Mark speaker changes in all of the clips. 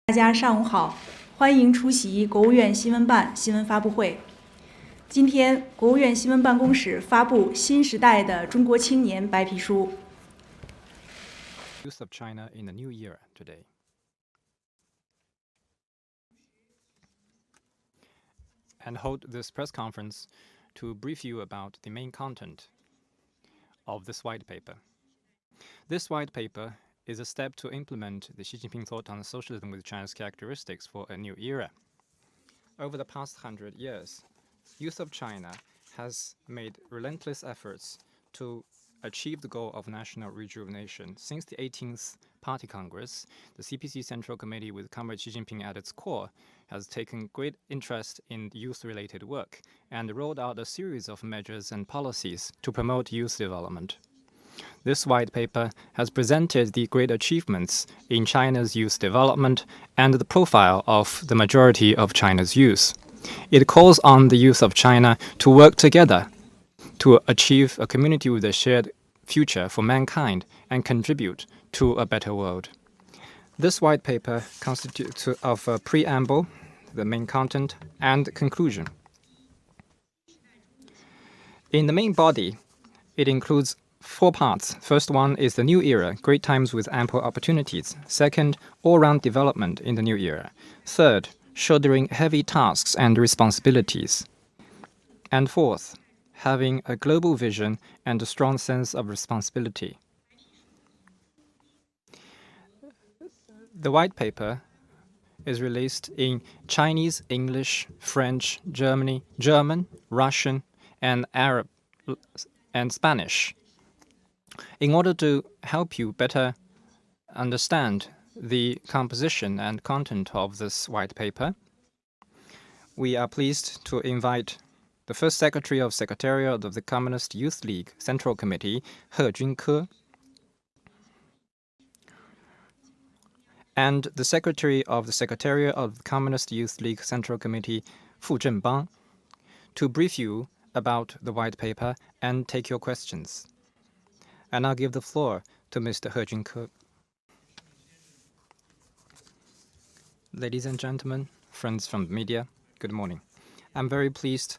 Speaker 1: 大家上午好，欢迎出席国务院新闻办新闻发布会。今天，国务院新闻办公室发布新时代的中国青年白皮书。
Speaker 2: Youth of China in the new era today. And hold this press conference to brief you about the main content of this white paper. This white paper is a step to implement the Xi Jinping thought on socialism with China's characteristics for a new era. Over the past 100 years, Youth of China has made relentless efforts to achieve the goal of national rejuvenation. Since the 18th Party Congress, the CPC Central Committee with Comrade Xi Jinping at its core has taken great interest in youth-related work and rolled out a series of measures and policies to promote youth development. This white paper has presented the great achievements in China's youth development and the profile of the majority of China's youth. It calls on the youth of China to work together to achieve a community with a shared future for mankind and contribute to a better world. This white paper constitutes of a preamble, the main content, and conclusion. In the main body, it includes 4 parts. First one is the new era, great times with ample opportunities. Second, all-round development in the new era. Third, shouldering heavy tasks and responsibilities. And fourth, having a global vision and a strong sense of responsibility. The white paper is released in Chinese, English, French, German, Russian, and Arab, and Spanish. In order to help you better understand the composition and content of this white paper, we are pleased to invite the first Secretary of Secretariat of the Communist Youth League Central Committee, He Junke, and the Secretary of the Secretariat of the Communist Youth League Central Committee, Fu Zhenbang, to brief you about the white paper and take your questions. And I'll give the floor to Mr. He Junke. Ladies and gentlemen, friends from the media, good morning. I'm very pleased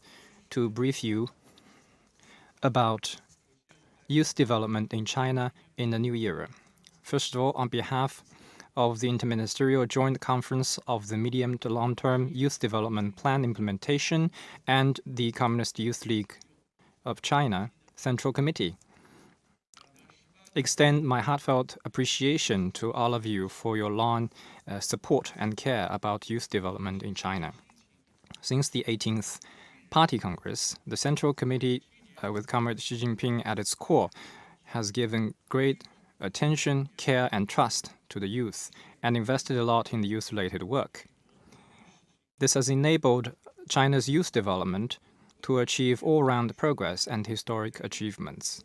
Speaker 2: to brief you about youth development in China in the new era. First of all, on behalf of the Interministerial Joint Conference of the Medium to Long-Term Youth Development Plan Implementation and the Communist Youth League of China Central Committee, extend my heartfelt appreciation to all of you for your long support and care about youth development in China. Since the 18th Party Congress, the Central Committee with Comrade Xi Jinping at its core has given great attention, care, and trust to the youth and invested a lot in the youth-related work. This has enabled China's youth development to achieve all-round progress and historic achievements.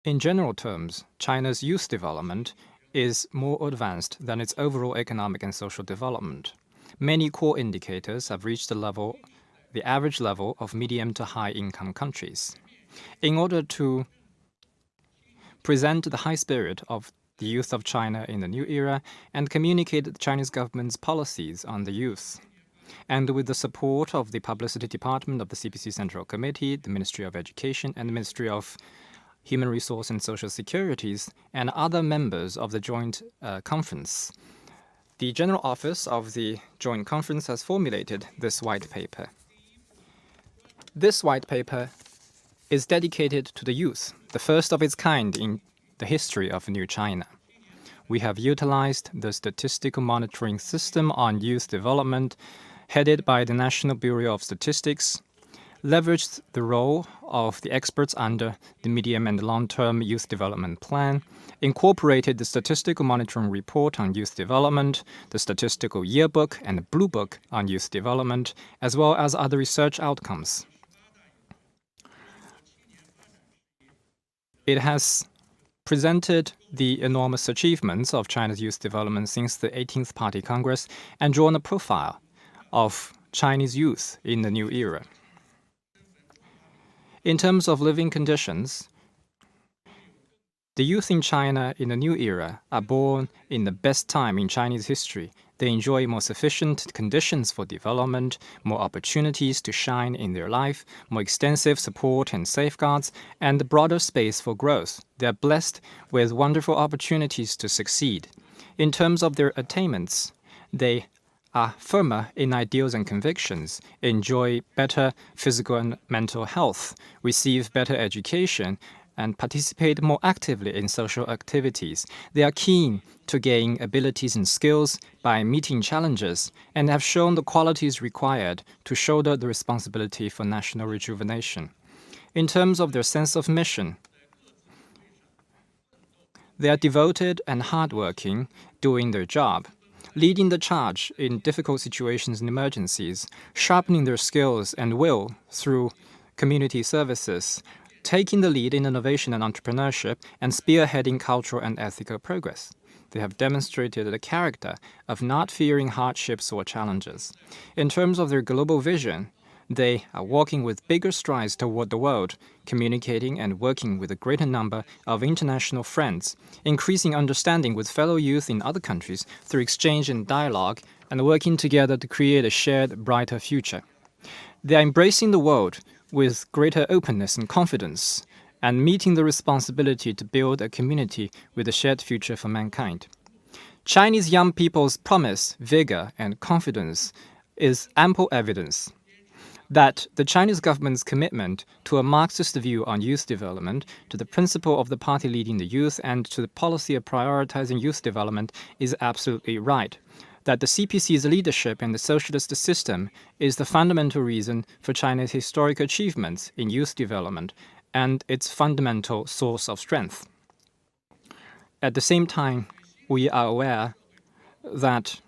Speaker 2: In general terms, China's youth development is more advanced than its overall economic and social development. Many core indicators have reached the average level of medium to high income countries. In order to present the high spirit of the youth of China in the new era and communicate the Chinese government's policies on the youth, and with the support of the Publicity Department of the CPC Central Committee, the Ministry of Education, and the Ministry of Human Resource and Social Securities, and other members of the Joint Conference, the General Office of the Joint Conference has formulated this white paper. This white paper is dedicated to the youth, the first of its kind in the history of New China. We have utilized the statistical monitoring system on youth development headed by the National Bureau of Statistics, leveraged the role of the experts under the Medium and Long-Term Youth Development Plan, incorporated the Statistical Monitoring Report on Youth Development, the Statistical Yearbook and the Blue Book on Youth Development, as well as other research outcomes. It has presented the enormous achievements of China's youth development since the 18th Party Congress and drawn a profile of Chinese youth in the new era. In terms of living conditions, The youth in China in the new era are born in the best time in Chinese history. They enjoy more sufficient conditions for development, more opportunities to shine in their life, more extensive support and safeguards, and broader space for growth. They are blessed with wonderful opportunities to succeed. In terms of their attainments, they are firmer in ideals and convictions, enjoy better physical and mental health, receive better education, and participate more actively in social activities. They are keen to gain abilities and skills by meeting challenges and have shown the qualities required to shoulder the responsibility for national rejuvenation. In terms of their sense of mission, they are devoted and hardworking, doing their job, leading the charge in difficult situations and emergencies, sharpening their skills and will through community services, taking the lead in innovation and entrepreneurship, and spearheading cultural and ethical progress. They have demonstrated the character of not fearing hardships or challenges. In terms of their global vision, they are walking with bigger strides toward the world, communicating and working with a greater number of international friends, increasing understanding with fellow youth in other countries through exchange and dialogue, and working together to create a shared, brighter future. They are embracing the world with greater openness and confidence, and meeting the responsibility to build a community with a shared future for mankind. Chinese young people's promise, vigor, and confidence is ample evidence that the Chinese government's commitment to a Marxist view on youth development, to the principle of the party leading the youth, and to the policy of prioritizing youth development is absolutely right. That the CPC's leadership in the socialist system is the fundamental reason for China's historic achievements in youth development and its fundamental source of strength. At the same time, we are aware that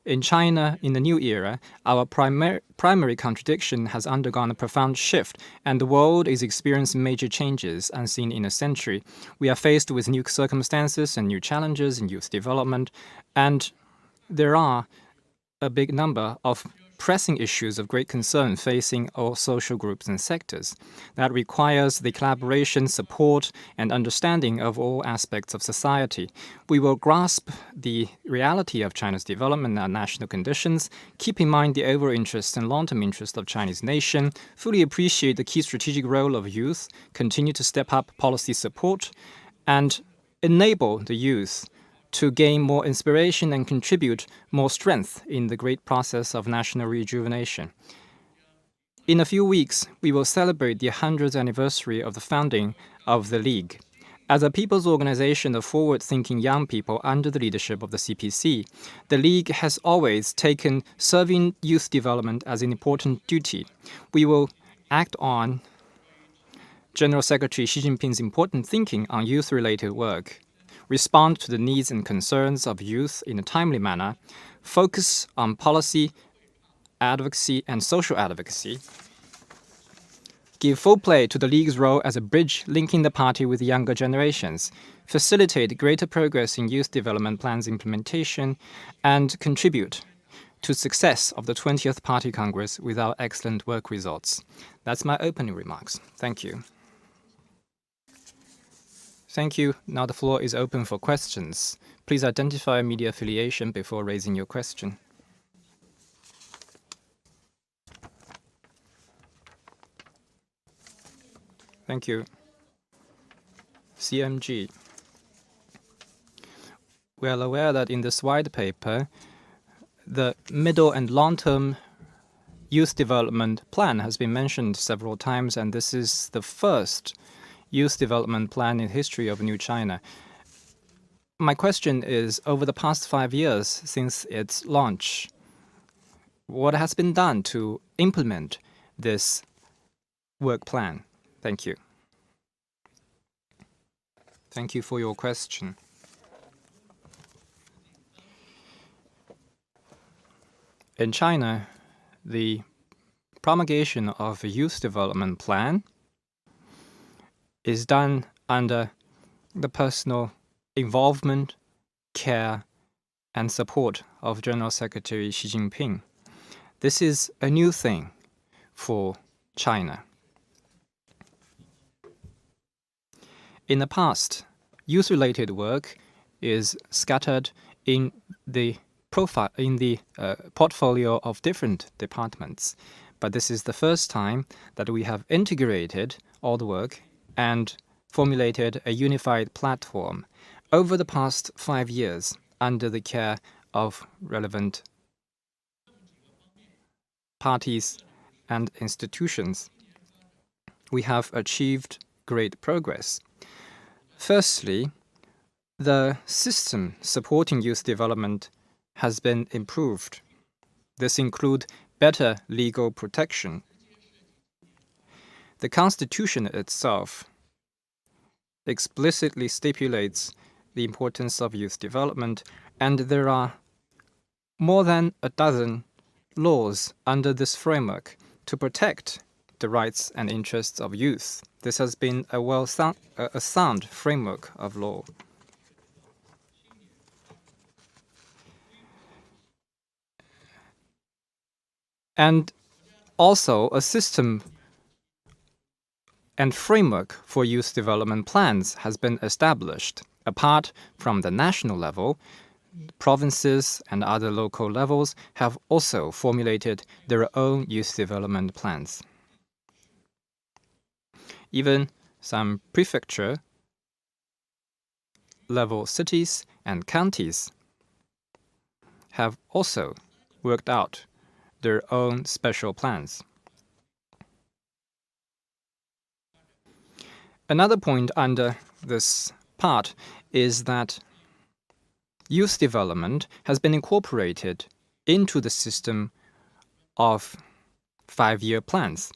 Speaker 2: in China, in the new era, our primary contradiction has undergone a profound shift, and the world is experiencing major changes unseen in a century. We are faced with new circumstances and new challenges in youth development, and there are a big number of pressing issues of great concern facing all social groups and sectors. That requires the collaboration, support, and understanding of all aspects of society. We will grasp the reality of China's development and national conditions, keep in mind the overall interest and long-term interest of Chinese nation, fully appreciate the key strategic role of youth, continue to step up policy support, and enable the youth to gain more inspiration and contribute more strength in the great process of national rejuvenation. In a few weeks, we will celebrate the 100th anniversary of the founding of the League. As a people's organization of forward-thinking young people under the leadership of the CPC, the League has always taken serving youth development as an important duty. We will act on General Secretary Xi Jinping's important thinking on youth-related work, respond to the needs and concerns of youth in a timely manner, focus on policy, advocacy, and social advocacy, give full play to the League's role as a bridge linking the party with younger generations, facilitate greater progress in youth development plans implementation, and contribute to success of the 20th Party Congress with our excellent work results. That's my opening remarks. Thank you. Thank you. Now the floor is open for questions. Please identify media affiliation before raising your question. Thank you. CMG. We are aware that in this white paper, the middle and long-term youth development plan has been mentioned several times, and this is the first youth development plan in history of New China. My question is, over the past 5 years since its launch, what has been done to implement this work plan? Thank you. Thank you for your question. In China, the promulgation of a youth development plan is done under the personal involvement, care, and support of General Secretary Xi Jinping. This is a new thing for China. In the past, youth-related work is scattered in the portfolio of different departments. But this is the first time that we have integrated all the work and formulated a unified platform over the past 5 years under the care of relevant parties and institutions. We have achieved great progress. Firstly, the system supporting youth development has been improved. This includes better legal protection. The Constitution itself explicitly stipulates the importance of youth development, and there are more than a dozen laws under this framework to protect the rights and interests of youth. This has been a sound framework of law. And also a system and framework for youth development plans has been established. Apart from the national level, provinces and other local levels have also formulated their own youth development plans. Even some prefecture level cities and counties have also worked out their own special plans. Another point under this part is that youth development has been incorporated into the system of 5-year plans.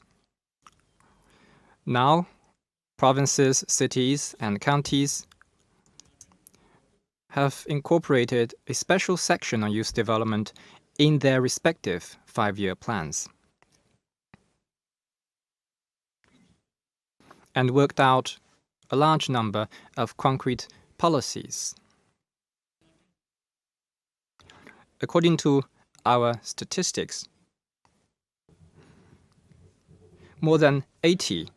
Speaker 2: Now, provinces, cities, and counties have incorporated a special section on youth development in their respective 5-year plans and worked out a large number of concrete policies. According to our statistics, more than 80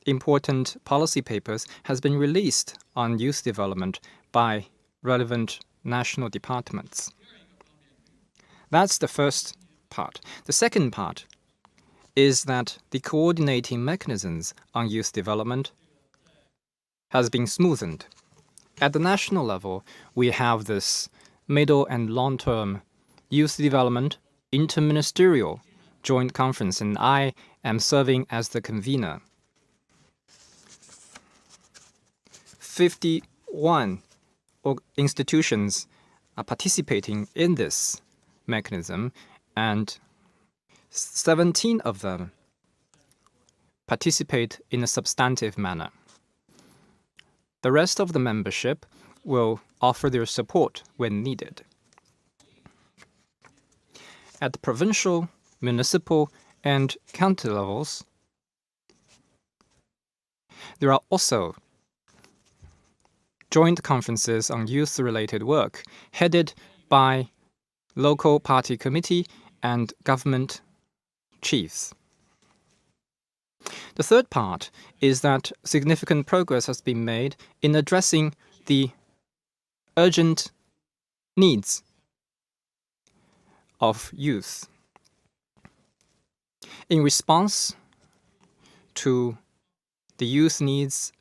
Speaker 2: important policy papers has been released on youth development by relevant national departments. That's the first part. The second part is that the coordinating mechanisms on youth development has been smoothened. At the national level, we have this middle and long-term youth development interministerial joint conference, and I am serving as the convener. 51 institutions are participating in this mechanism, and 17 of them participate in a substantive manner. The rest of the membership will offer their support when needed. At the provincial, municipal, and county levels, there are also joint conferences on youth-related work headed by local party committee and government chiefs. The third part is that significant progress has been made in addressing the urgent needs of youth. In response to the youth needs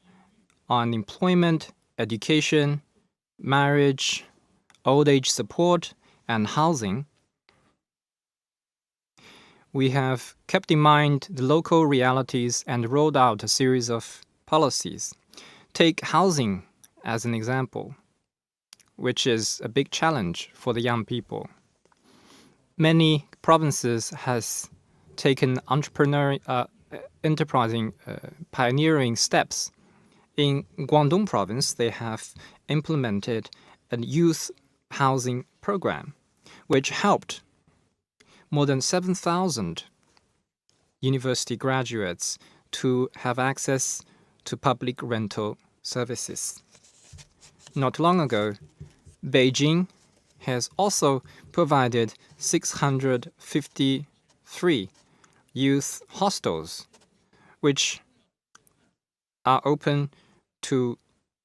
Speaker 2: on employment, education, marriage, old age support, and housing, we have kept in mind the local realities and rolled out a series of policies. Take housing as an example, which is a big challenge for the young people. Many provinces has taken pioneering steps. In Guangdong province, they have implemented a youth housing program, which helped more than 7,000 university graduates to have access to public rental services. Not long ago, Beijing has also provided 653 youth hostels, which are open to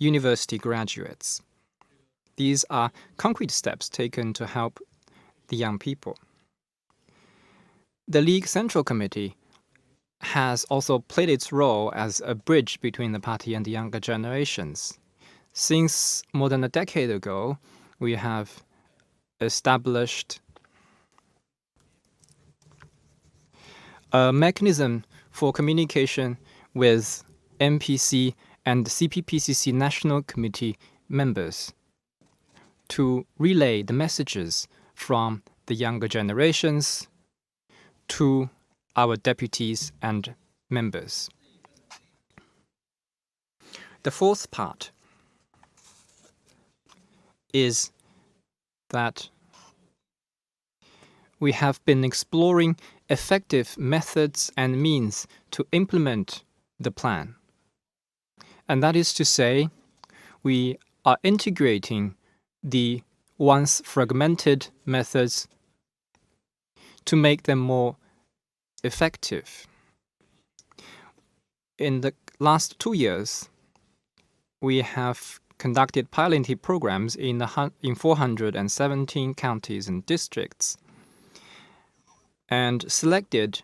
Speaker 2: university graduates. These are concrete steps taken to help the young people. The League Central Committee has also played its role as a bridge between the party and the younger generations. Since more than a decade ago, we have established a mechanism for communication with MPC and CPPCC National Committee members to relay the messages from the younger generations to our deputies and members. The fourth part is that we have been exploring effective methods and means to implement the plan. And that is to say, we are integrating the once fragmented methods to make them more effective. In the last 2 years, we have conducted piloting programs in 417 counties and districts and selected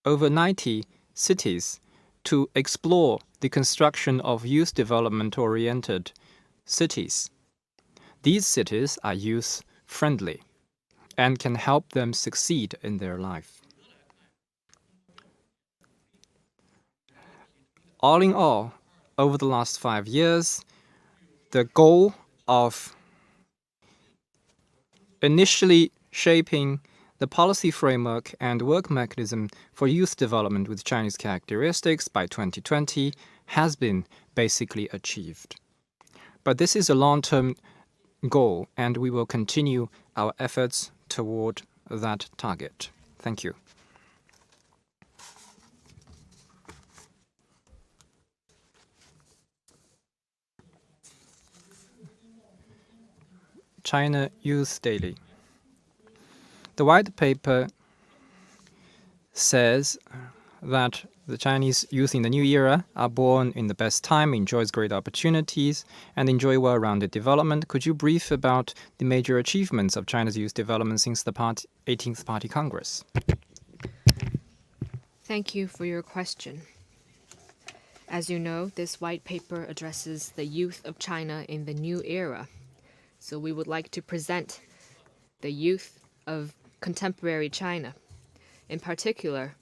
Speaker 2: over 90 cities to explore the construction of youth development-oriented cities. These cities are youth-friendly and can help them succeed in their life. All in all, over the last 5 years, the goal of initially shaping the policy framework and work mechanism for youth development with Chinese characteristics by 2020 has been basically achieved. But this is a long-term goal, and we will continue our efforts toward that target. Thank you. China Youth Daily. The white paper says that the Chinese youth in the new era are born in the best time, enjoys great opportunities, and enjoy well-rounded development. Could you brief about the major achievements of China's youth development since the 18th Party Congress?
Speaker 3: Thank you for your question. As you know, this white paper addresses the youth of China in the new era. So we would like to present the youth of contemporary China. In particular,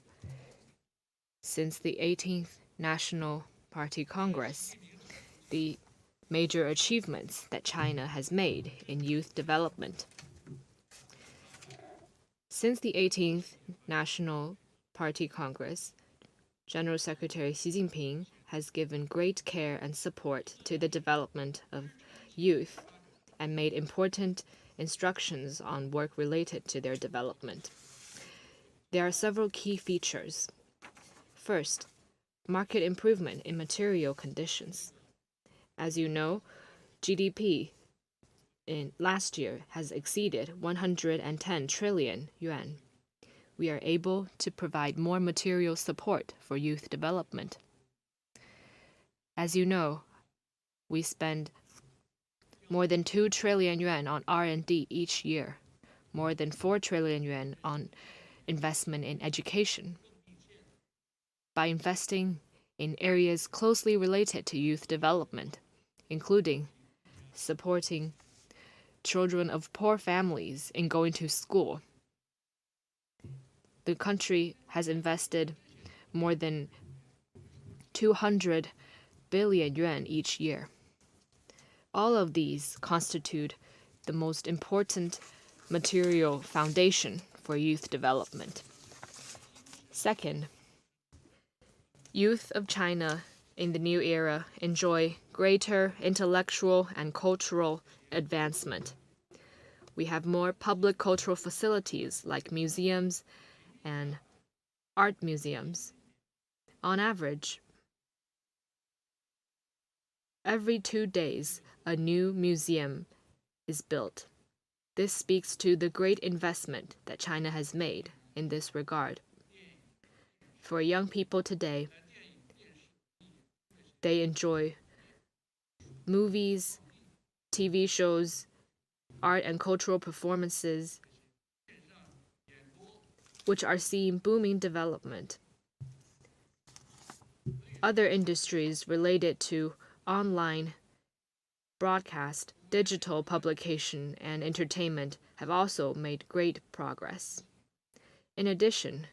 Speaker 3: since the 18th National Party Congress, the major achievements that China has made in youth development. Since the 18th National Party Congress, General Secretary Xi Jinping has given great care and support to the development of youth and made important instructions on work related to their development. There are several key features. First, market improvement in material conditions. As you know, GDP in last year has exceeded 110 trillion yuan. We are able to provide more material support for youth development. As you know, we spend more than 2 trillion yuan on R&D each year, more than 4 trillion yuan on investment in education. By investing in areas closely related to youth development, including supporting children of poor families in going to school, the country has invested more than 200 billion yuan each year. All of these constitute the most important material foundation for youth development. Second, youth of China in the new era enjoy greater intellectual and cultural advancement. We have more public cultural facilities like museums and art museums. On average, every 2 days, a new museum is built. This speaks to the great investment that China has made in this regard. For young people today, they enjoy movies, TV shows, art and cultural performances, which are seeing booming development. Other industries related to online broadcast, digital publication, and entertainment have also made great progress. In addition,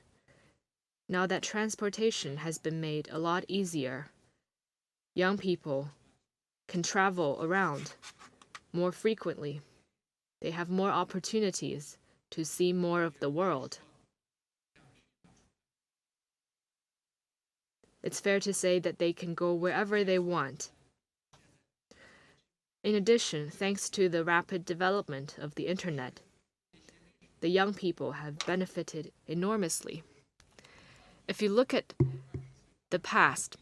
Speaker 3: now that transportation has been made a lot easier, young people can travel around more frequently. They have more opportunities to see more of the world. It's fair to say that they can go wherever they want. In addition, thanks to the rapid development of the internet, the young people have benefited enormously. If you look at the past,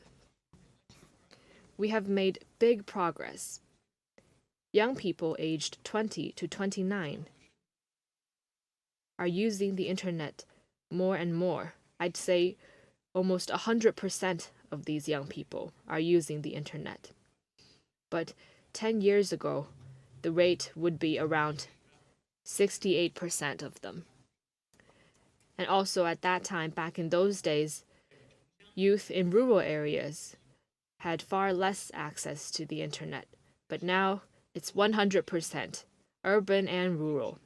Speaker 3: we have made big progress. Young people aged 20 to 29 are using the internet more and more. I'd say almost 100% of these young people are using the internet. But 10 years ago, the rate would be around 68% of them. And also at that time, back in those days, youth in rural areas had far less access to the internet. But now it's 100%, urban and rural.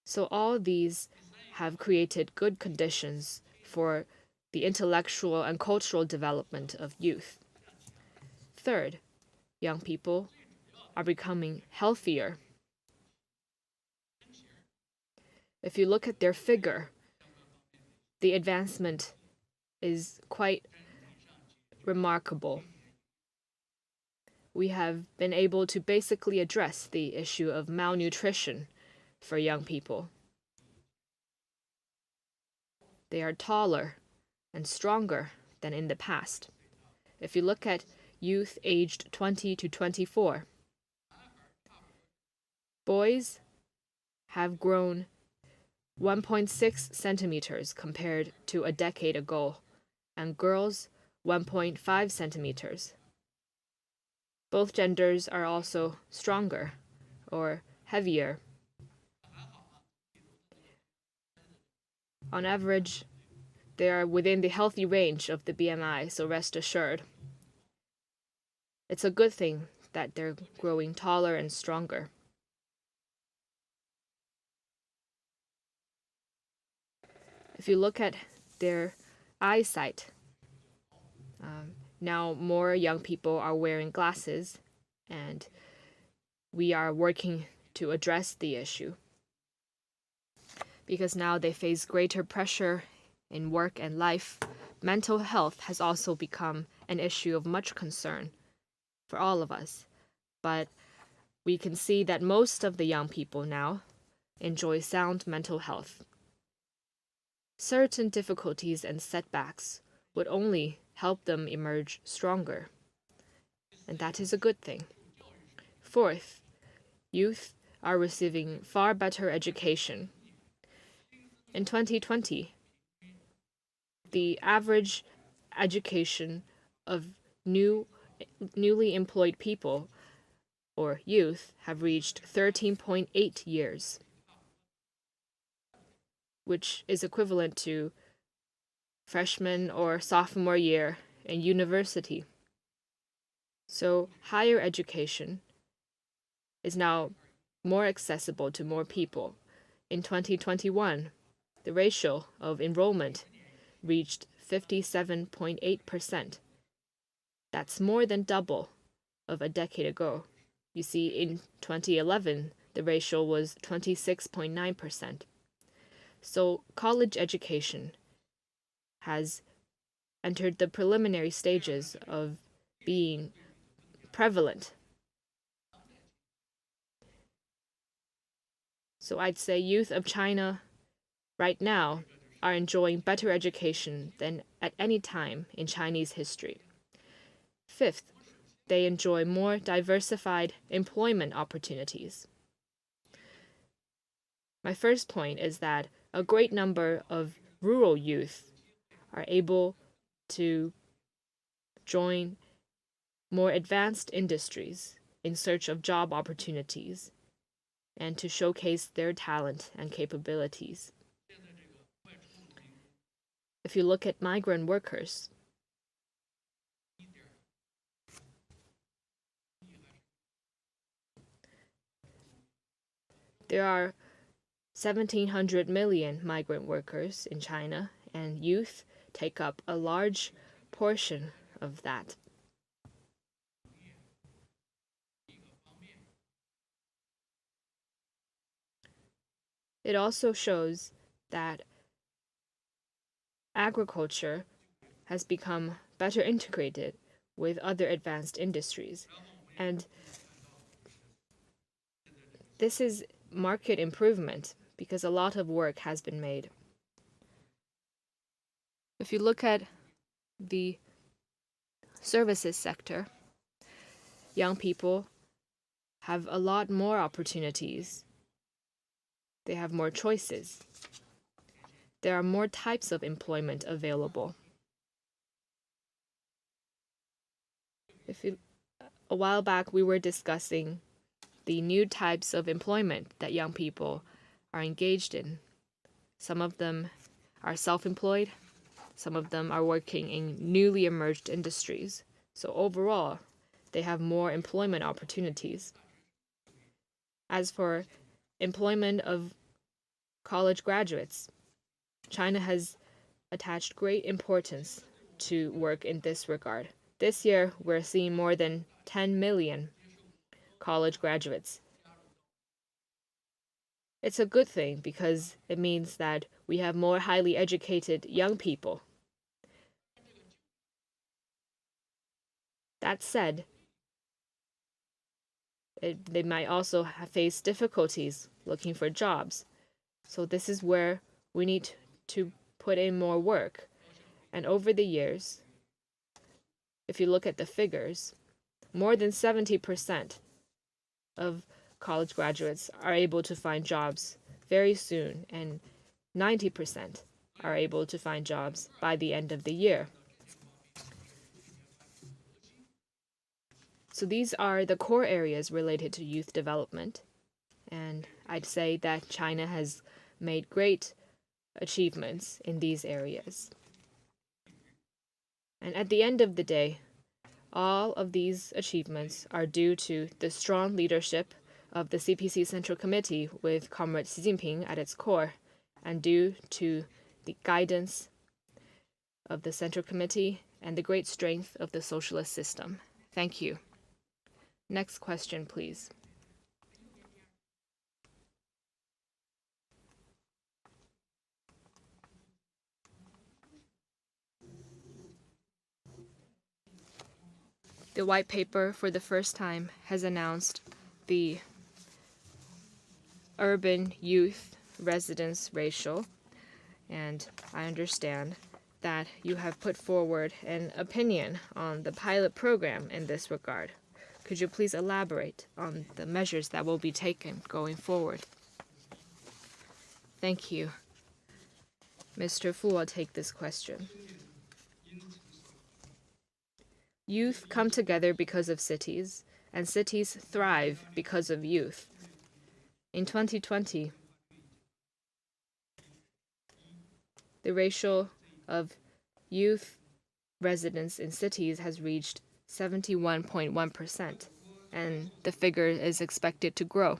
Speaker 3: So all these have created good conditions for the intellectual and cultural development of youth. Third, young people are becoming healthier. If you look at their figure, the advancement is quite remarkable. We have been able to basically address the issue of malnutrition for young people. They are taller and stronger than in the past. If you look at youth aged 20 to 24, boys have grown 1.6 centimeters compared to a decade ago, and girls 1.5 centimeters. Both genders are also stronger or heavier. On average, they are within the healthy range of the BMI, so rest assured. It's a good thing that they're growing taller and stronger. If you look at their eyesight, now more young people are wearing glasses, and we are working to address the issue. Because now they face greater pressure in work and life, mental health has also become an issue of much concern for all of us. But we can see that most of the young people now enjoy sound mental health. Certain difficulties and setbacks would only help them emerge stronger, and that is a good thing. Fourth, youth are receiving far better education. In 2020, the average education of newly employed people or youth have reached 13.8 years, which is equivalent to freshman or sophomore year in university. So higher education is now more accessible to more people. In 2021, the ratio of enrollment reached 57.8%. That's more than double of a decade ago. You see, in 2011, the ratio was 26.9%. So college education has entered the preliminary stages of being prevalent. So I'd say youth of China right now are enjoying better education than at any time in Chinese history. Fifth, they enjoy more diversified employment opportunities. My first point is that a great number of rural youth are able to join more advanced industries in search of job opportunities and to showcase their talent and capabilities. If you look at migrant workers, there are 1,700 million migrant workers in China, and youth take up a large portion of that. It also shows that agriculture has become better integrated with other advanced industries, and this is market improvement because a lot of work has been made. If you look at the services sector, young people have a lot more opportunities. They have more choices. There are more types of employment available. A while back, we were discussing the new types of employment that young people are engaged in. Some of them are self-employed. Some of them are working in newly emerged industries. So overall, they have more employment opportunities. As for employment of college graduates, China has attached great importance to work in this regard. This year, we're seeing more than 10 million college graduates. It's a good thing because it means that we have more highly educated young people. That said, they might also face difficulties looking for jobs. So this is where we need to put in more work. And over the years, if you look at the figures, more than 70% of college graduates are able to find jobs very soon, and 90% are able to find jobs by the end of the year. So these are the core areas related to youth development, and I'd say that China has made great achievements in these areas. And at the end of the day, all of these achievements are due to the strong leadership of the CPC Central Committee with Comrade Xi Jinping at its core, and due to the guidance of the Central Committee and the great strength of the socialist system. Thank you. Next question, please. The white paper for the first time has announced the urban youth residence ratio, and I understand that you have put forward an opinion on the pilot program in this regard. Could you please elaborate on the measures that will be taken going forward? Thank you. Mr. Fu will take this question. Youth come together because of cities, and cities thrive because of youth. In 2020, the ratio of youth residents in cities has reached 71.1%, and the figure is expected to grow.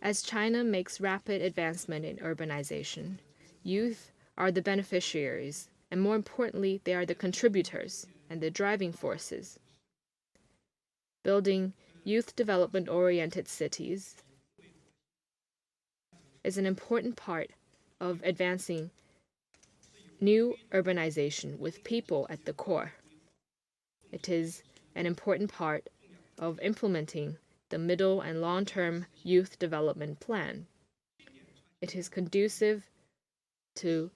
Speaker 3: As China makes rapid advancement in urbanization, youth are the beneficiaries, and more importantly, they are the contributors and the driving forces. Building youth development-oriented cities is an important part of advancing new urbanization with people at the core. It is an important part of implementing the middle and long-term youth development plan. It is conducive to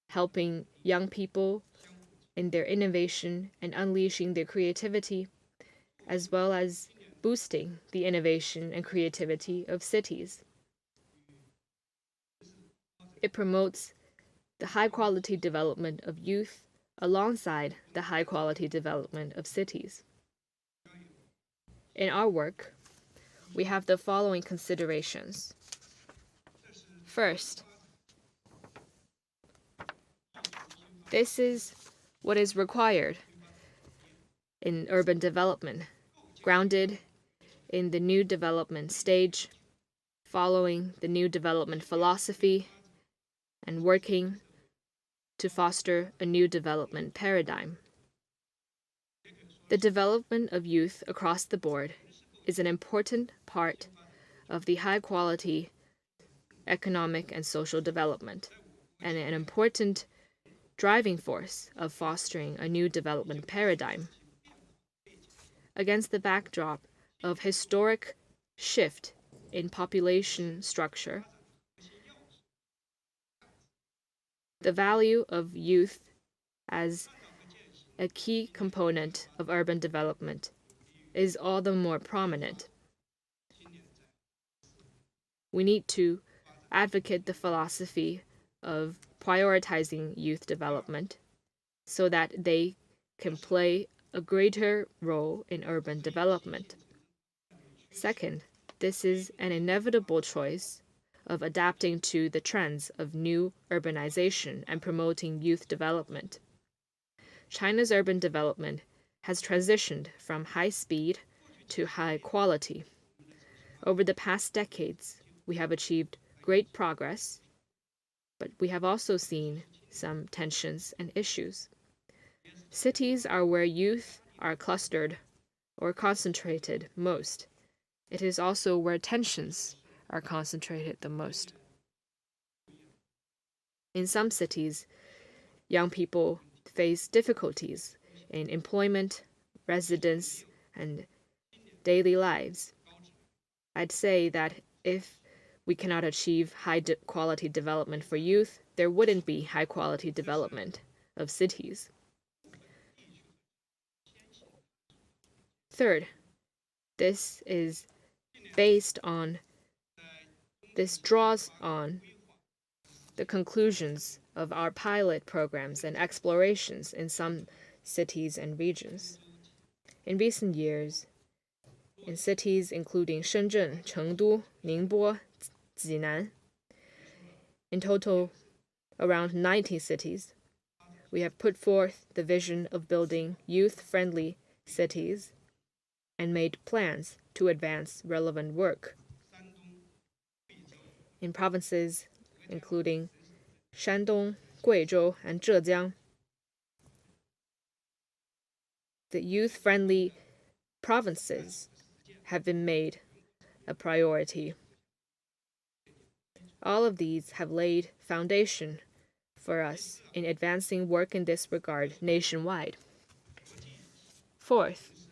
Speaker 3: helping young people in their innovation and unleashing their creativity, as well as boosting the innovation and creativity of cities. It promotes the high-quality development of youth alongside the high-quality development of cities. In our work, we have the following considerations. First, this is what is required in urban development, grounded in the new development stage, following the new development philosophy, and working to foster a new development paradigm. The development of youth across the board is an important part of the high-quality economic and social development, and an important driving force of fostering a new development paradigm. Against the backdrop of historic shift in population structure, the value of youth as a key component of urban development is all the more prominent. We need to advocate the philosophy of prioritizing youth development so that they can play a greater role in urban development. Second, this is an inevitable choice of adapting to the trends of new urbanization and promoting youth development. China's urban development has transitioned from high speed to high quality. Over the past decades, we have achieved great progress, but we have also seen some tensions and issues. Cities are where youth are clustered or concentrated most. It is also where tensions are concentrated the most. In some cities, young people face difficulties in employment, residence, and daily lives. I'd say that if we cannot achieve high-quality development for youth, there wouldn't be high-quality development of cities. Third, this draws on the conclusions of our pilot programs and explorations in some cities and regions. In recent years, in cities including Shenzhen, Chengdu, Ningbo, Jinan, in total around 90 cities, we have put forth the vision of building youth-friendly cities and made plans to advance relevant work. In provinces including Shandong, Guizhou, and Zhejiang, the youth-friendly provinces have been made a priority. All of these have laid foundation for us in advancing work in this regard nationwide. Fourth,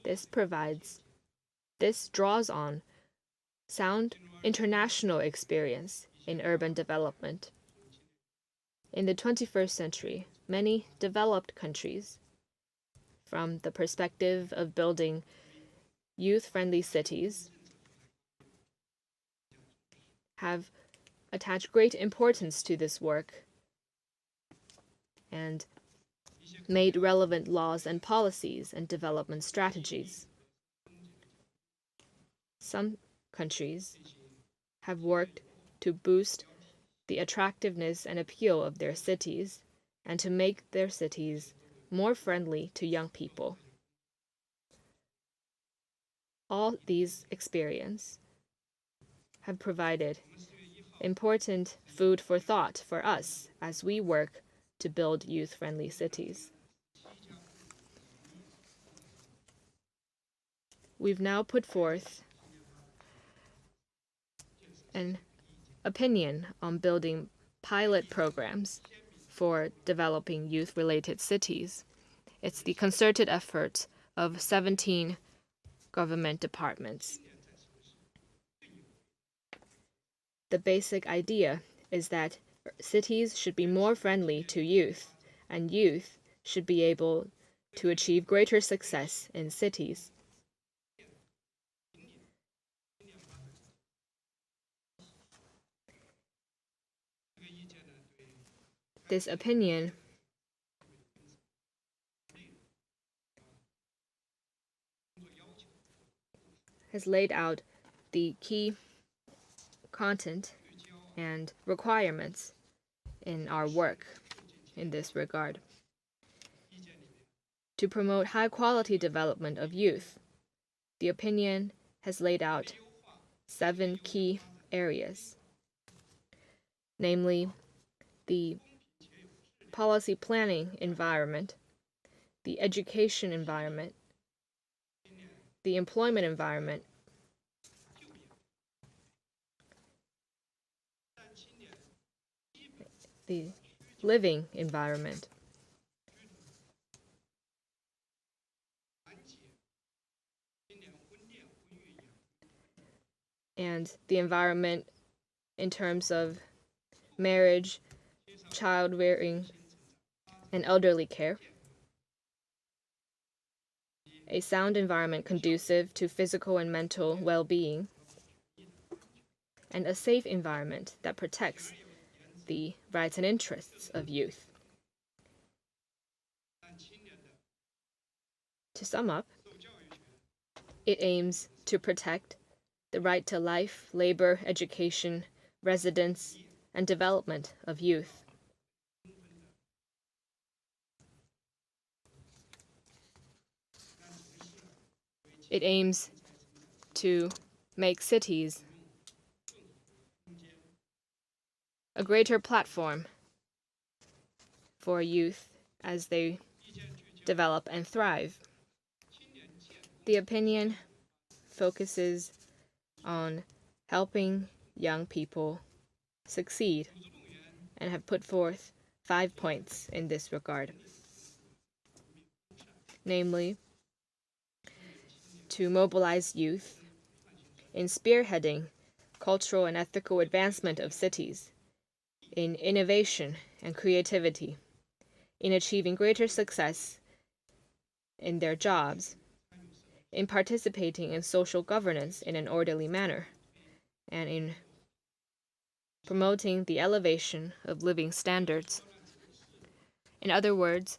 Speaker 3: this draws on sound international experience in urban development. In the 21st century, many developed countries, from the perspective of building youth-friendly cities, have attached great importance to this work and made relevant laws and policies and development strategies. Some countries have worked to boost the attractiveness and appeal of their cities and to make their cities more friendly to young people. All these experiences have provided important food for thought for us as we work to build youth-friendly cities. We've now put forth an opinion on building pilot programs for developing youth-related cities. It's the concerted effort of 17 government departments. The basic idea is that cities should be more friendly to youth, and youth should be able to achieve greater success in cities. This opinion has laid out the key content and requirements in our work in this regard. To promote high-quality development of youth, the opinion has laid out 7 key areas, namely the policy planning environment, the education environment, the employment environment, the living environment, and the environment in terms of marriage, child rearing, and elderly care. A sound environment conducive to physical and mental well-being, and a safe environment that protects the rights and interests of youth. To sum up, it aims to protect the right to life, labor, education, residence, and development of youth. It aims to make cities a greater platform for youth as they develop and thrive. The opinion focuses on helping young people succeed and have put forth 5 points in this regard. Namely, to mobilize youth in spearheading cultural and ethical advancement of cities, in innovation and creativity, in achieving greater success in their jobs, in participating in social governance in an orderly manner, and in promoting the elevation of living standards. In other words,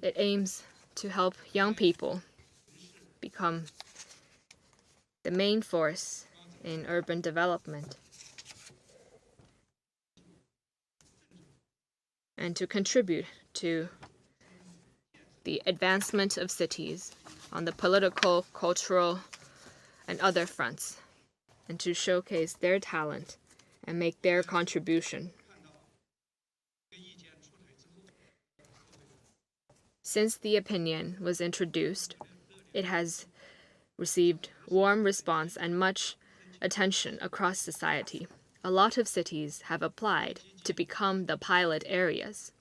Speaker 3: it aims to help young people become the main force in urban development and to contribute to the advancement of cities on the political, cultural, and other fronts, and to showcase their talent and make their contribution. Since the opinion was introduced, it has received warm response and much attention across society. A lot of cities have applied to become the pilot areas.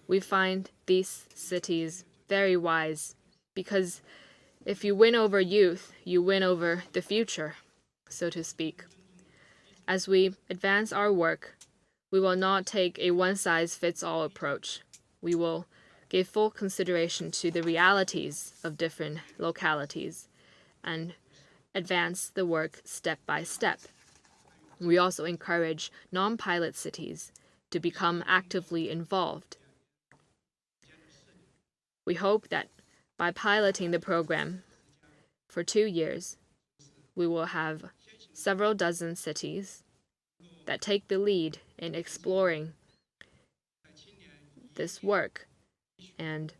Speaker 3: We find these cities very wise because if you win over youth, you win over the future, so to speak. As we advance our work, we will not take a one-size-fits-all approach. We will give full consideration to the realities of different localities and advance the work step by step. We also encourage non-pilot cities to become actively involved. We hope that by piloting the program for 2 years, we will have several dozen cities that take the lead in exploring this work and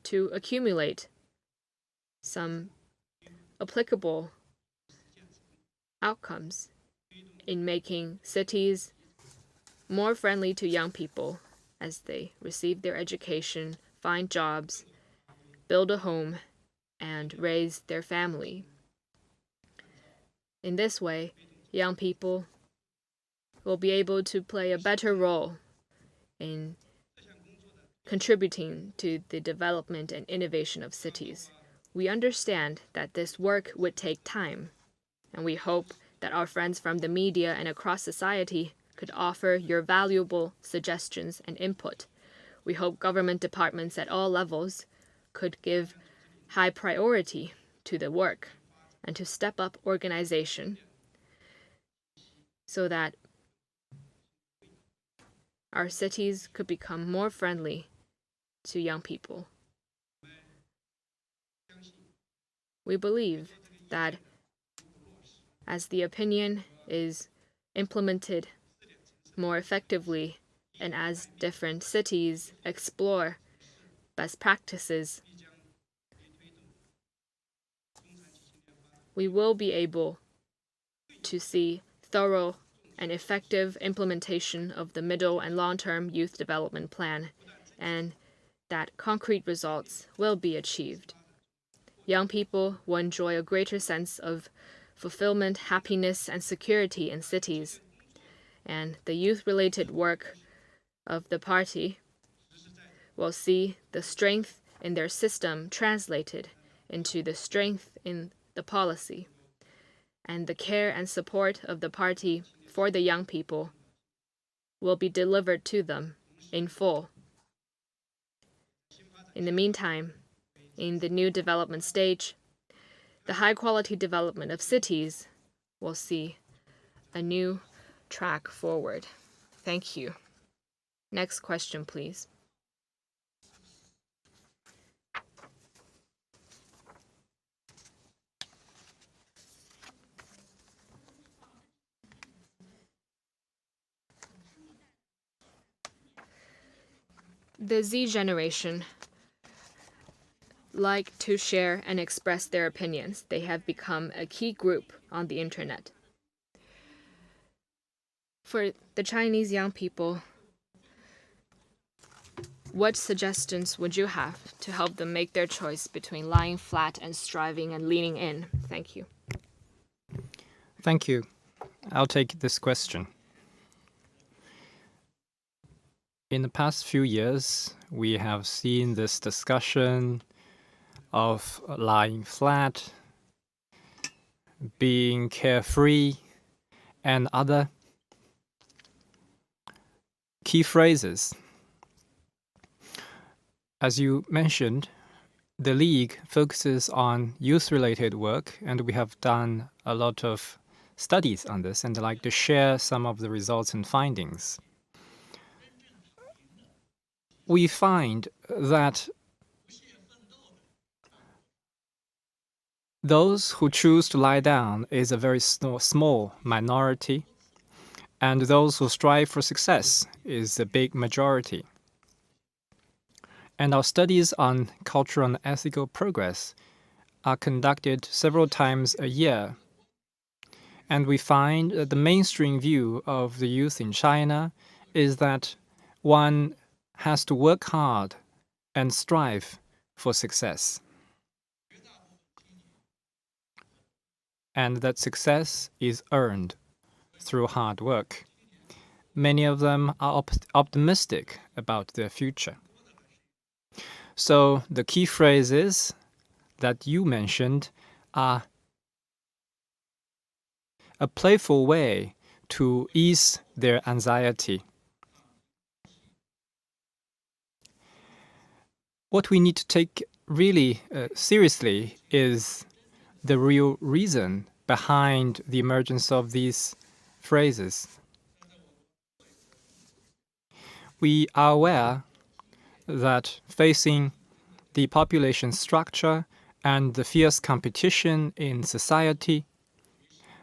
Speaker 3: to accumulate some applicable outcomes in making cities more friendly to young people as they receive their education, find jobs, build a home, and raise their family. In this way, young people will be able to play a better role in contributing to the development and innovation of cities. We understand that this work would take time, and we hope that our friends from the media and across society could offer your valuable suggestions and input. We hope government departments at all levels could give high priority to the work and to step up organization so that our cities could become more friendly to young people. We believe that as the opinion is implemented more effectively and as different cities explore best practices, we will be able to see thorough and effective implementation of the middle and long-term youth development plan, and that concrete results will be achieved. Young people will enjoy a greater sense of fulfillment, happiness, and security in cities, and the youth-related work of the party will see the strength in their system translated into the strength in the policy, and the care and support of the party for the young people will be delivered to them in full. In the meantime, in the new development stage, the high-quality development of cities will see a new track forward. Thank you. Next question, please. The Z generation like to share and express their opinions. They have become a key group on the internet. For the Chinese young people, what suggestions would you have to help them make their choice between lying flat and striving and leaning in? Thank you.
Speaker 2: Thank you. I'll take this question. In the past few years, we have seen this discussion of lying flat, being carefree, and other key phrases. As you mentioned, the League focuses on youth-related work, and we have done a lot of studies on this, and I'd like to share some of the results and findings. We find that those who choose to lie down is a very small minority, and those who strive for success is a big majority. And our studies on cultural and ethical progress are conducted several times a year. And we find that the mainstream view of the youth in China is that one has to work hard and strive for success, and that success is earned through hard work. Many of them are optimistic about their future. So the key phrases that you mentioned are a playful way to ease their anxiety. What we need to take really seriously is the real reason behind the emergence of these phrases. We are aware that facing the population structure and the fierce competition in society,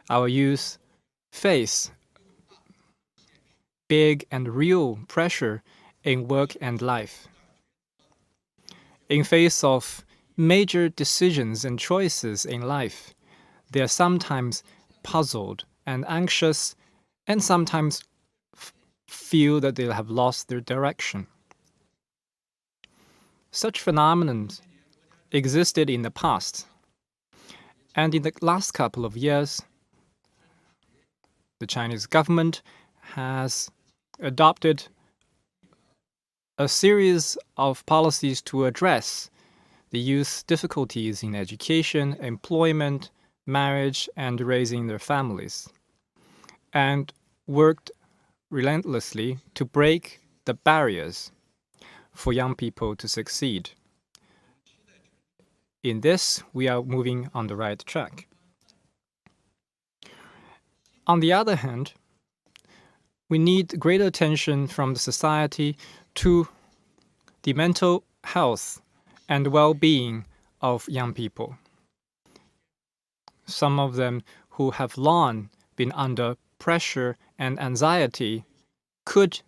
Speaker 2: our youth face big and real pressure in work and life. In face of major decisions and choices in life, they are sometimes puzzled and anxious, and sometimes feel that they have lost their direction. Such phenomenon existed in the past, and in the last couple of years, the Chinese government has adopted a series of policies to address the youth's difficulties in education, employment, marriage, and raising their families, and worked relentlessly to break the barriers for young people to succeed. In this, we are moving on the right track. On the other hand, we need greater attention from the society to the mental health and well-being of young people. Some of them who have long been under pressure and anxiety could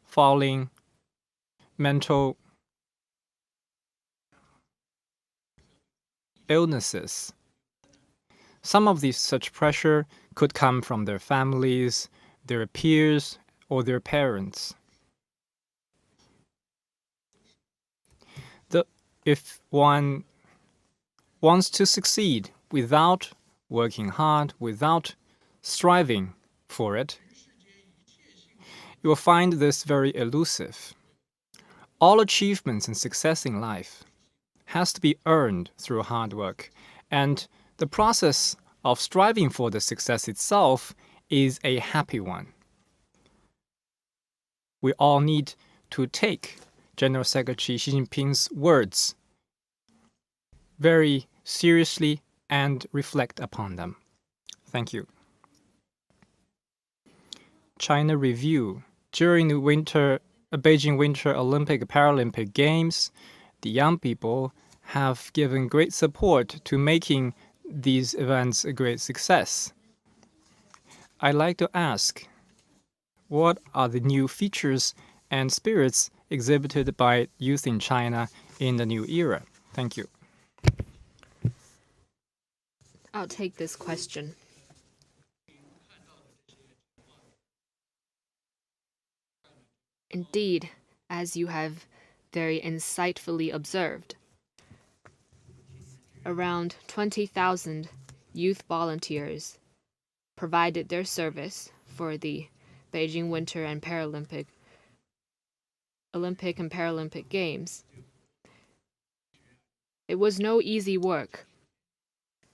Speaker 2: falling mental illnesses. Some of these such pressure could come from their families, their peers, or their parents. If one wants to succeed without working hard, without striving for it, you will find this very elusive. All achievements and success in life has to be earned through hard work, and the process of striving for the success itself is a happy one. We all need to take General Secretary Xi Jinping's words very seriously and reflect upon them. Thank you. China Review. During the Beijing Winter Olympic Paralympic Games, the young people have given great support to making these events a great success. I'd like to ask, what are the new features and spirits exhibited by youth in China in the new era? Thank you.
Speaker 3: I'll take this question. Indeed, as you have very insightfully observed, around 20,000 youth volunteers provided their service for the Beijing Winter and Olympic and Paralympic Games. It was no easy work.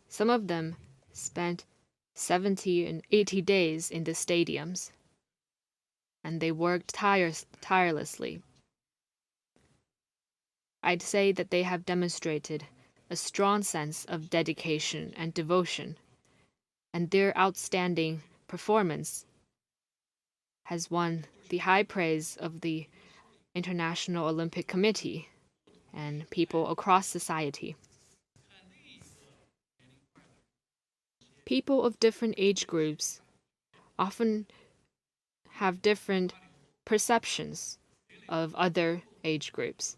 Speaker 3: Some of them spent 70 and 80 days in the stadiums, and they worked tirelessly. I'd say that they have demonstrated a strong sense of dedication and devotion, and their outstanding performance has won the high praise of the International Olympic Committee and people across society. People of different age groups often have different perceptions of other age groups.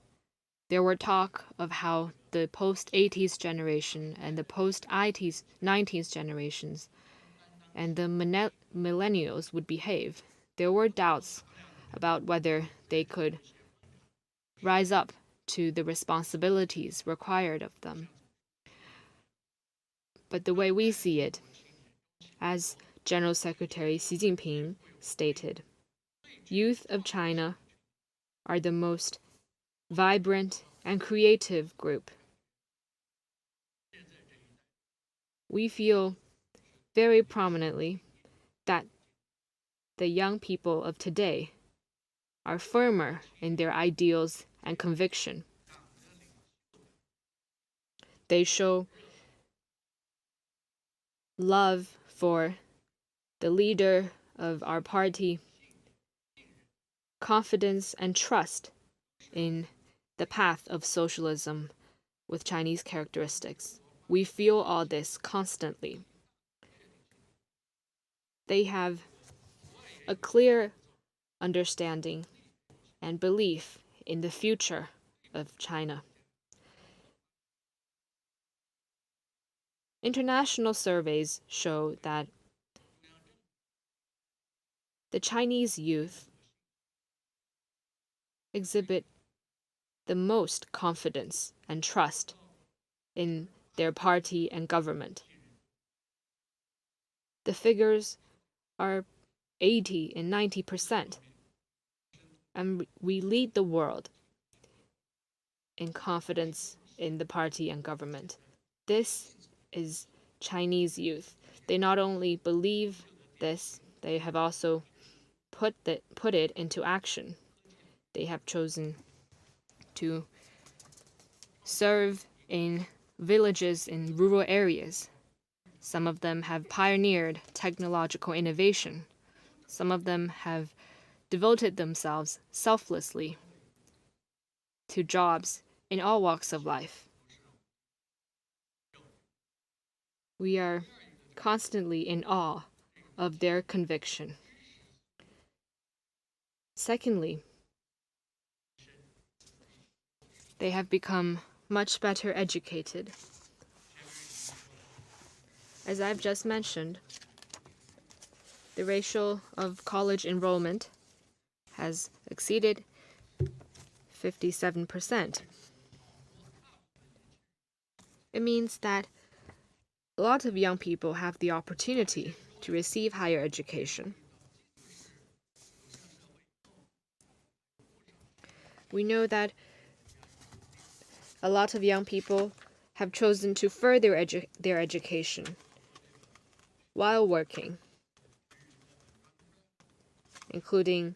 Speaker 3: There were talk of how the post-80s generation and the post-90s generations and the millennials would behave. There were doubts about whether they could rise up to the responsibilities required of them. But the way we see it, as General Secretary Xi Jinping stated, youth of China are the most vibrant and creative group. We feel very prominently that the young people of today are firmer in their ideals and conviction. They show love for the leader of our party, confidence and trust in the path of socialism with Chinese characteristics. We feel all this constantly. They have a clear understanding and belief in the future of China. International surveys show that the Chinese youth exhibit the most confidence and trust in their party and government. The figures are 80 and 90%, and we lead the world in confidence in the party and government. This is Chinese youth. They not only believe this, they have also put it into action. They have chosen to serve in villages in rural areas. Some of them have pioneered technological innovation. Some of them have devoted themselves selflessly to jobs in all walks of life. We are constantly in awe of their conviction. Secondly, they have become much better educated. As I've just mentioned, the ratio of college enrollment has exceeded 57%. It means that a lot of young people have the opportunity to receive higher education. We know that a lot of young people have chosen to further their education while working, including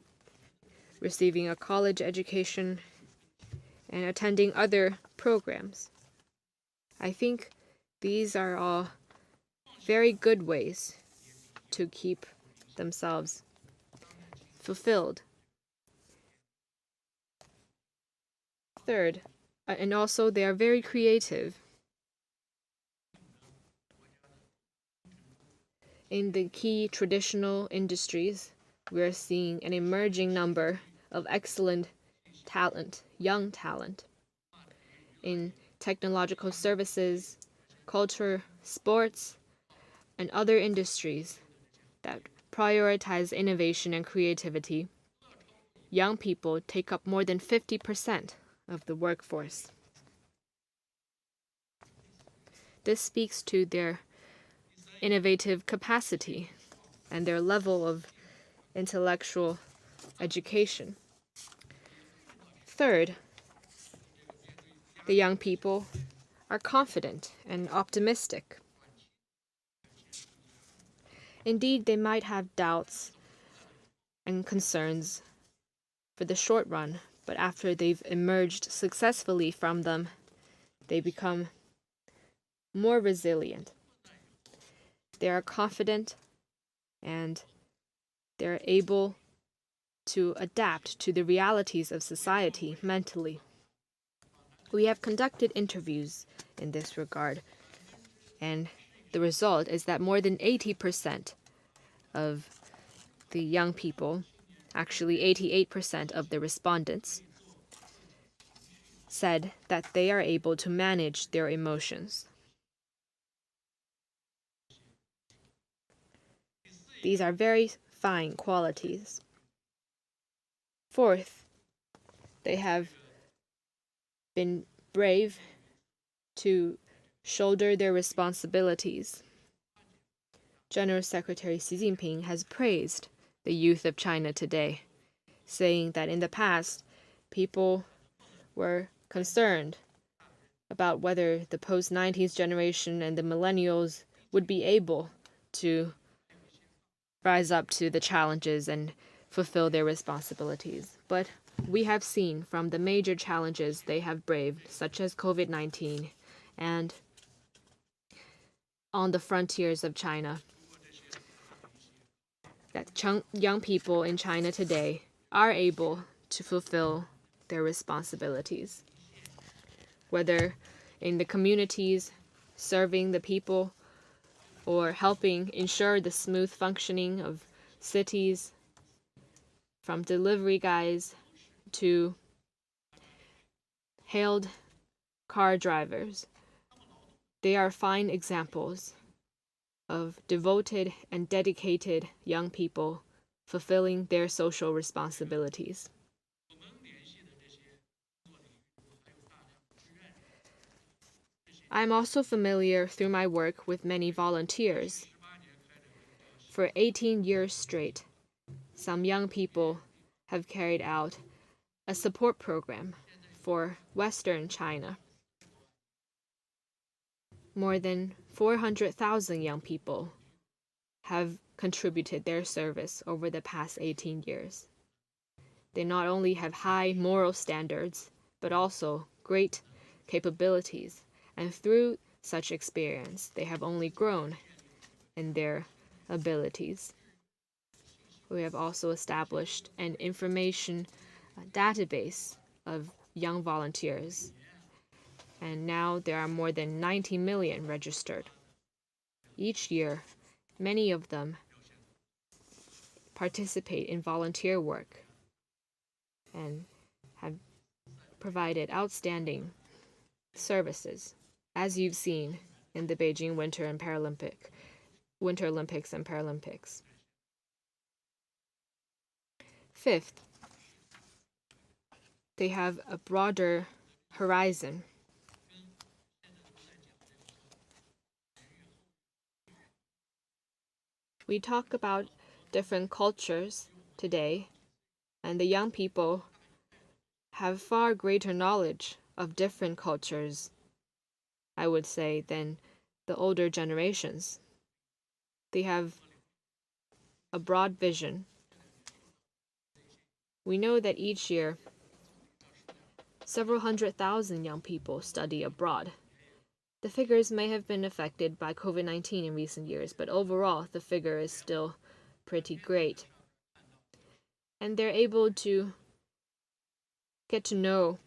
Speaker 3: receiving a college education and attending other programs. I think these are all very good ways to keep themselves fulfilled. Third, and also they are very creative. In the key traditional industries, we are seeing an emerging number of excellent talent, young talent. In technological services, culture, sports, and other industries that prioritize innovation and creativity, young people take up more than 50% of the workforce. This speaks to their innovative capacity and their level of intellectual education. Third, the young people are confident and optimistic. Indeed, they might have doubts and concerns for the short run, but after they've emerged successfully from them, they become more resilient. They are confident and they're able to adapt to the realities of society mentally. We have conducted interviews in this regard, and the result is that more than 80% of the young people, actually 88% of the respondents, said that they are able to manage their emotions. These are very fine qualities. Fourth, they have been brave to shoulder their responsibilities. General Secretary Xi Jinping has praised the youth of China today, saying that in the past, people were concerned about whether the post-90s generation and the millennials would be able to rise up to the challenges and fulfill their responsibilities. But we have seen from the major challenges they have braved, such as COVID-19 and on the frontiers of China, that young people in China today are able to fulfill their responsibilities, whether in the communities, serving the people, or helping ensure the smooth functioning of cities, from delivery guys to hailed car drivers. They are fine examples of devoted and dedicated young people fulfilling their social responsibilities. I am also familiar through my work with many volunteers. For 18 years straight, some young people have carried out a support program for Western China. More than 400,000 young people have contributed their service over the past 18 years. They not only have high moral standards, but also great capabilities, and through such experience, they have only grown in their abilities. We have also established an information database of young volunteers, and now there are more than 90 million registered. Each year, many of them participate in volunteer work and have provided outstanding services, as you've seen in the Beijing Winter Olympics and Paralympics. Fifth, they have a broader horizon. We talk about different cultures today, and the young people have far greater knowledge of different cultures, I would say, than the older generations. They have a broad vision. We know that each year, several 100,000 young people study abroad. The figures may have been affected by COVID-19 in recent years, but overall, the figure is still pretty great. And they're able to get to know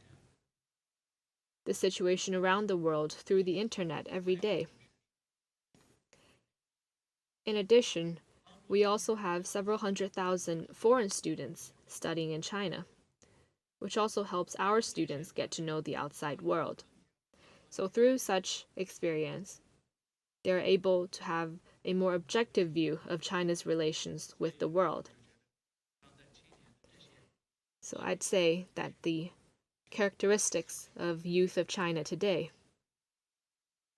Speaker 3: the situation around the world through the internet every day. In addition, we also have several 100,000 foreign students studying in China, which also helps our students get to know the outside world. So through such experience, they're able to have a more objective view of China's relations with the world. So I'd say that the characteristics of youth of China today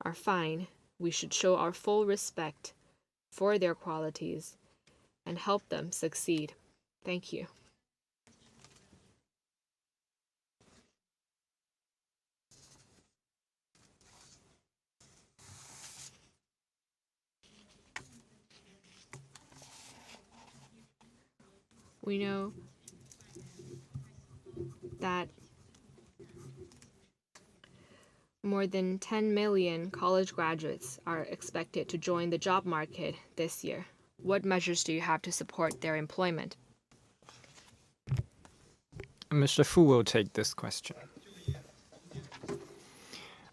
Speaker 3: are fine. We should show our full respect for their qualities and help them succeed. Thank you. We know that more than 10 million college graduates are expected to join the job market this year. What measures do you have to support their employment?
Speaker 2: Mr. Fu will take this question.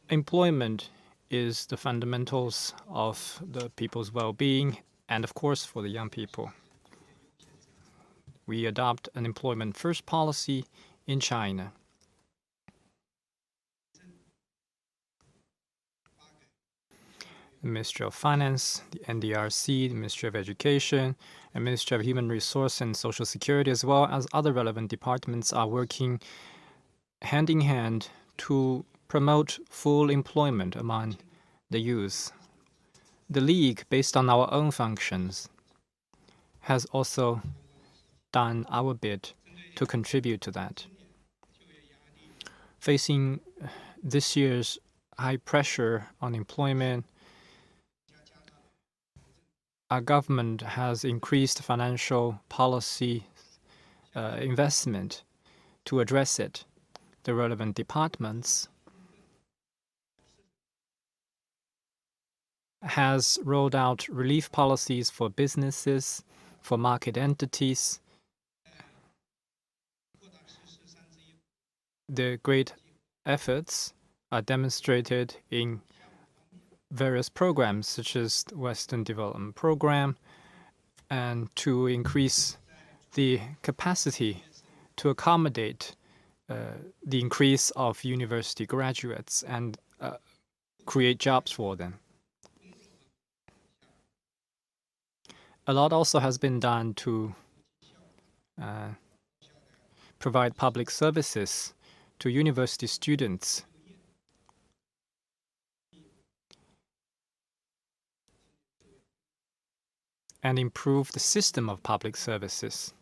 Speaker 2: Employment is the fundamentals of the people's well-being and, of course, for the young people. We adopt an employment-first policy in China. The Ministry of Finance, the NDRC, the Ministry of Education, and Ministry of Human Resource and Social Security, as well as other relevant departments, are working hand in hand to promote full employment among the youth. The League, based on our own functions, has also done our bit to contribute to that. Facing this year's high pressure on employment, our government has increased financial policy investment to address it. The relevant departments has rolled out relief policies for businesses, for market entities. The great efforts are demonstrated in various programs, such as the Western Development Program, and to increase the capacity to accommodate the increase of university graduates and create jobs for them. A lot also has been done to provide public services to university students. And improve the system of public services.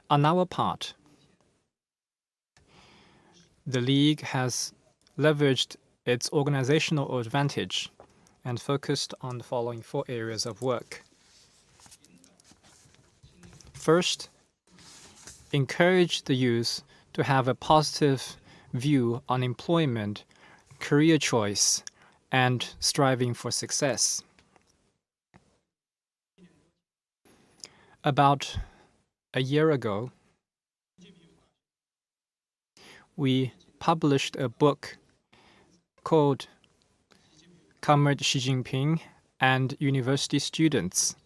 Speaker 2: On our part, the League has leveraged its organizational advantage and focused on the following 4 areas of work. First, encourage the youth to have a positive view on employment, career choice, and striving for success. About a year ago, we published a book called Comrade Xi Jinping and University Students.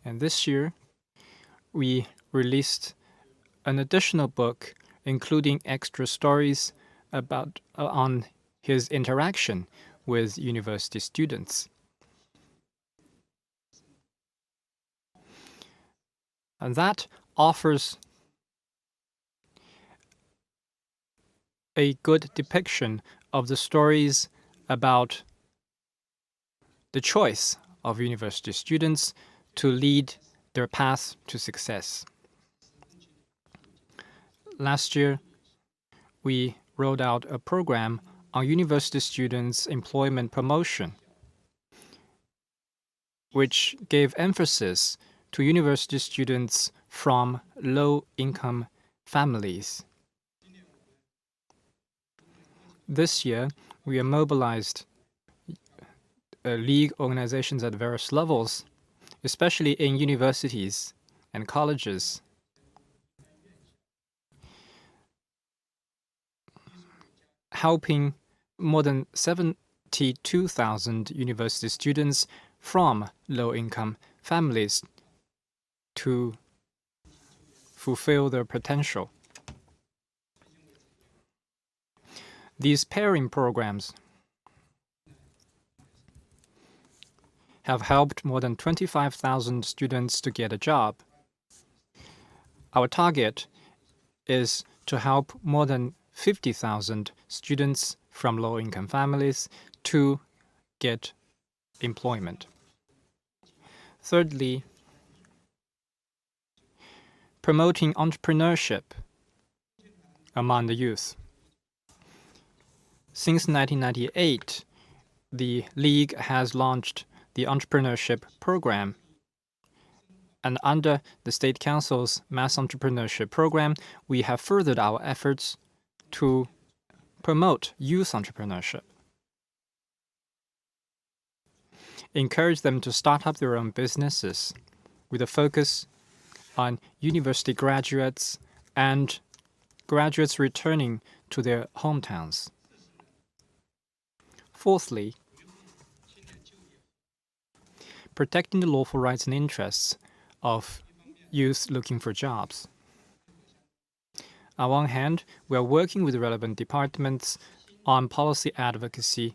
Speaker 2: And this year, we released an additional book including extra stories on his interaction with university students. And that offers a good depiction of the stories about the choice of university students to lead their path to success. Last year, we rolled out a program on university students' employment promotion, which gave emphasis to university students from low-income families. This year, we have mobilized league organizations at various levels, especially in universities and colleges. Helping more than 72,000 university students from low-income families to fulfill their potential. These pairing programs have helped more than 25,000 students to get a job. Our target is to help more than 50,000 students from low-income families to get employment. Thirdly, promoting entrepreneurship among the youth. Since 1998, the League has launched the entrepreneurship program. And under the State Council's Mass Entrepreneurship Program, we have furthered our efforts to promote youth entrepreneurship, encourage them to start up their own businesses with a focus on university graduates and graduates returning to their hometowns. Fourthly, protecting the lawful rights and interests of youth looking for jobs. On one hand, we are working with relevant departments on policy advocacy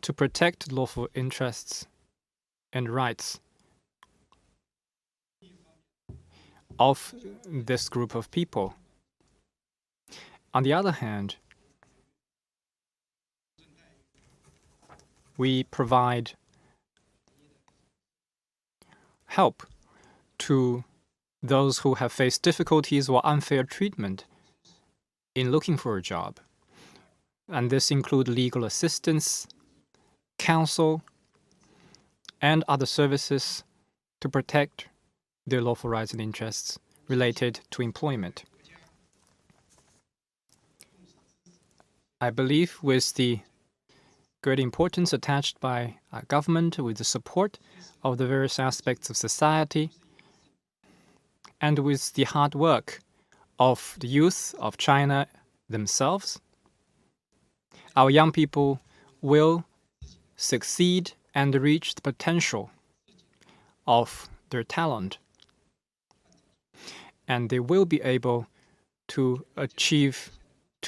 Speaker 2: to protect lawful interests and rights of this group of people. On the other hand, we provide help to those who have faced difficulties or unfair treatment in looking for a job. And this includes legal assistance, counsel, and other services to protect their lawful rights and interests related to employment. I believe with the great importance attached by our government, with the support of the various aspects of society, and with the hard work of the youth of China themselves, our young people will succeed and reach the potential of their talent. And they will be able to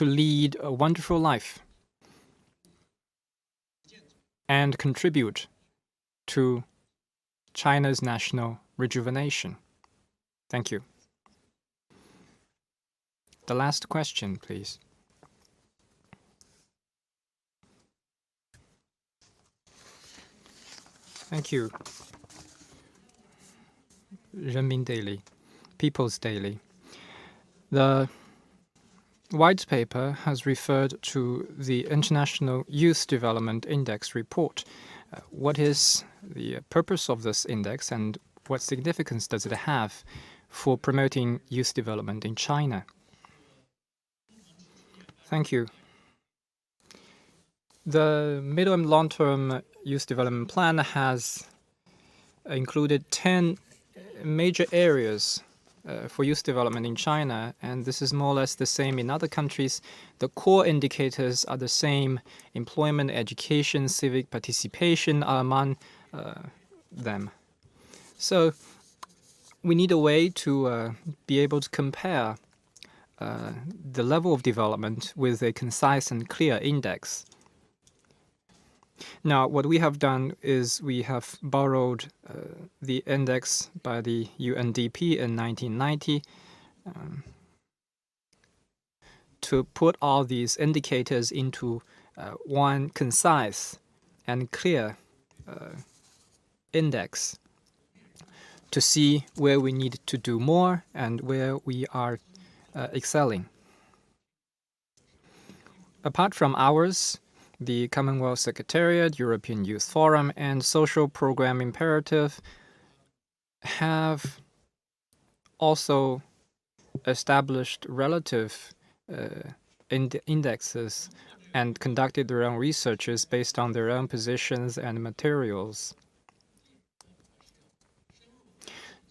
Speaker 2: lead a wonderful life and contribute to China's national rejuvenation. Thank you. The last question, please. Thank you. Renmin Daily, People's Daily. The white paper has referred to the International Youth Development Index report. What is the purpose of this index and what significance does it have for promoting youth development in China? Thank you. The middle and long-term Youth Development Plan has included 10 major areas for youth development in China, and this is more or less the same in other countries. The core indicators are the same. Employment, education, civic participation are among them. So we need a way to be able to compare the level of development with a concise and clear index. Now, what we have done is we have borrowed the index by the UNDP in 1990 to put all these indicators into one concise and clear index to see where we need to do more and where we are excelling. Apart from ours, the Commonwealth Secretariat, European Youth Forum, and Social Program Imperative have also established relative indexes and conducted their own researches based on their own positions and materials.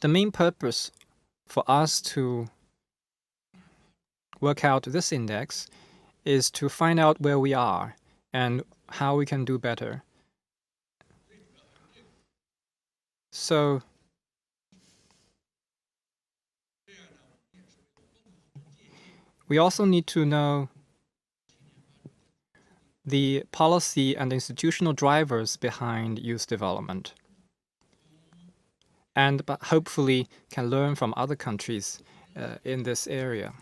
Speaker 2: The main purpose for us to work out this index is to find out where we are and how we can do better. So we also need to know the policy and institutional drivers behind youth development, and hopefully can learn from other countries in this area.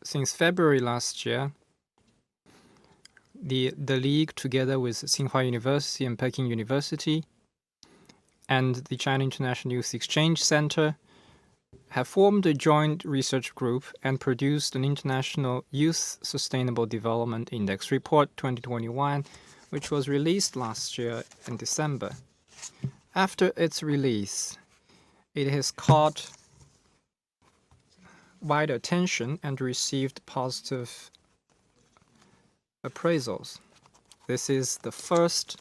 Speaker 2: Since February last year, the League, together with Tsinghua University and Peking University and the China International Youth Exchange Center, have formed a joint research group and produced an International Youth Sustainable Development Index Report 2021, which was released last year in December. After its release, it has caught wide attention and received positive appraisals. This is the first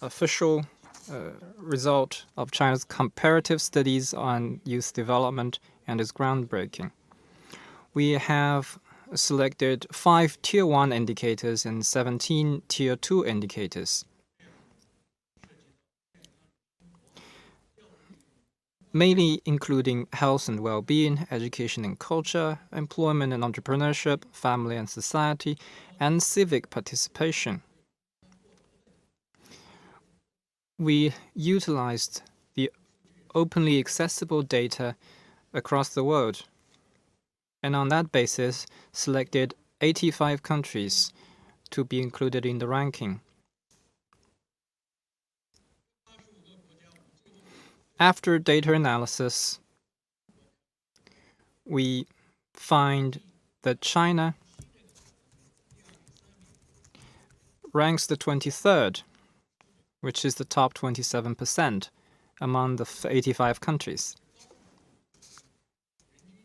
Speaker 2: official result of China's comparative studies on youth development and is groundbreaking. We have selected 5 Tier 1 indicators and 17 Tier 2 indicators. Mainly including health and well-being, education and culture, employment and entrepreneurship, family and society, and civic participation. We utilized the openly accessible data across the world, and on that basis selected 85 countries to be included in the ranking. After data analysis, we find that China ranks the 23rd, which is the top 27% among the 85 countries.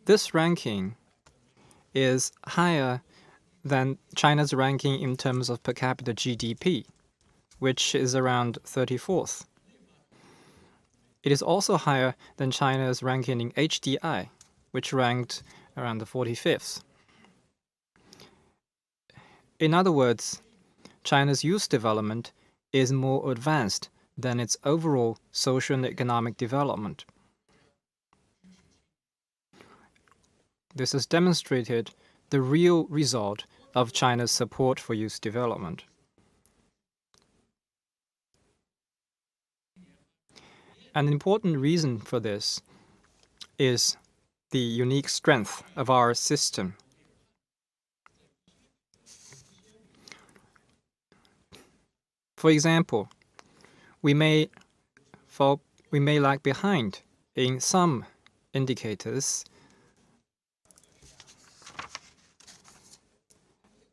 Speaker 2: This ranking is higher than China's ranking in terms of per capita GDP, which is around 34th. It is also higher than China's ranking in HDI, which ranked around the 45th. In other words, China's youth development is more advanced than its overall social and economic development. This has demonstrated the real result of China's support for youth development. An important reason for this is the unique strength of our system. For example, we may lag behind in some indicators.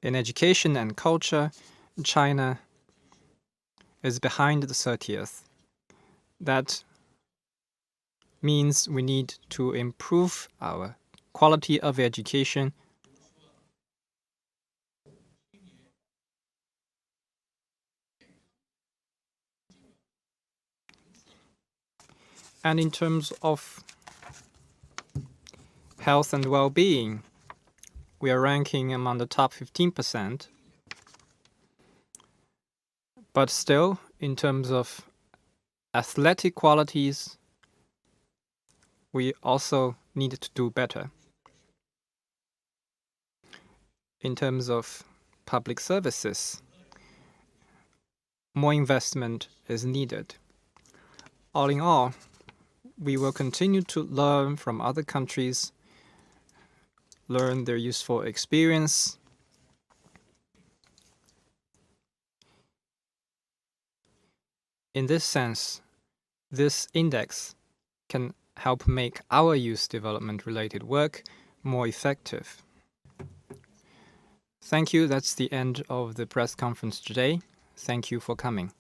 Speaker 2: In education and culture, China is behind the 30th. That means we need to improve our quality of education And in terms of health and well-being, we are ranking among the top 15%. But still, in terms of athletic qualities, we also need to do better. In terms of public services, more investment is needed. All in all, we will continue to learn from other countries, learn their useful experience. In this sense, this index can help make our youth development-related work more effective. Thank you. That's the end of the press conference today. Thank you for coming.